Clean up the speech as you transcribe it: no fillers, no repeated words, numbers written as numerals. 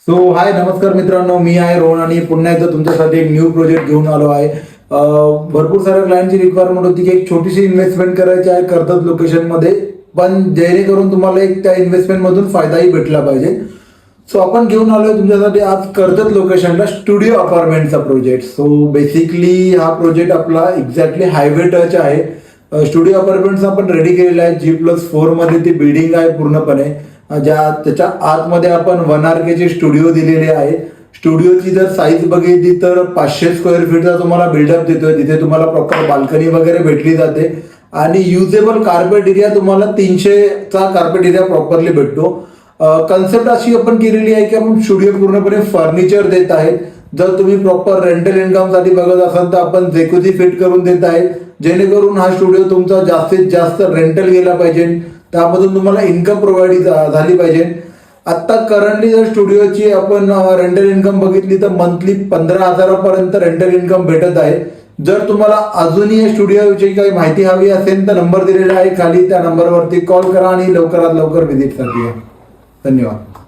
So हाय नमस्कार मित्रांनो, मी आहे रोहन आणि पुन्हा एकदा तुमच्यासाठी एक न्यू प्रोजेक्ट घेऊन आलो आहे. भरपूर साऱ्या क्लायंटची रिक्वायरमेंट होती की एक छोटीशी इन्व्हेस्टमेंट करायची आहे कर्जत लोकेशन मध्ये, पण जेणेकरून तुम्हाला एक त्या इन्व्हेस्टमेंट मधून फायदाही भेटला पाहिजे. सो आपण घेऊन आलोय तुमच्यासाठी आज कर्जत लोकेशनला स्टुडिओ अपार्टमेंटचा प्रोजेक्ट. सो बेसिकली हा प्रोजेक्ट आपला एक्झॅक्टली हायवे टच आहे. स्टुडिओ अपार्टमेंट्स आपण रेडी केलेला आहे. G+4 मध्ये ती बिल्डिंग आहे पूर्णपणे. त्याच्या आतमध्ये आपण 1 RK ची स्टुडिओ दिलेली आहे. स्टुडिओची जर साईज बघितली तर 500 स्क्वेअर फीटचा तुम्हाला बिल्डअप देतोय. तिथे तुम्हाला प्रॉपर बाल्कनी वगैरे भेटली जाते आणि युजेबल कार्पेट एरिया तुम्हाला 300चा कार्पेट एरिया प्रॉपरली भेटतो. कन्सेप्ट अशी आपण केलेली आहे की आपण स्टुडिओ पूर्णपणे फर्निचर देत आहे. जर तुम्ही प्रॉपर रेंटल इन्कम साठी बघत असाल तर आपण जेकुझी फिट करून देत आहे, जेणेकरून हा स्टुडिओ तुमचा जास्तीत जास्त रेंटल गेला पाहिजे, त्यामधून तुम्हाला इन्कम प्रोव्हाइड झाली पाहिजे. आता करंटली जर स्टुडिओची आपण रेंटल इन्कम बघितली तर मंथली 15,000पर्यंत रेंटल इन्कम भेटत आहे. जर तुम्हाला अजूनही या स्टुडिओची काही माहिती हवी असेल तर नंबर दिलेला आहे खाली, त्या नंबरवरती कॉल करा आणि लवकरात लवकर व्हिजिट साठी या. धन्यवाद.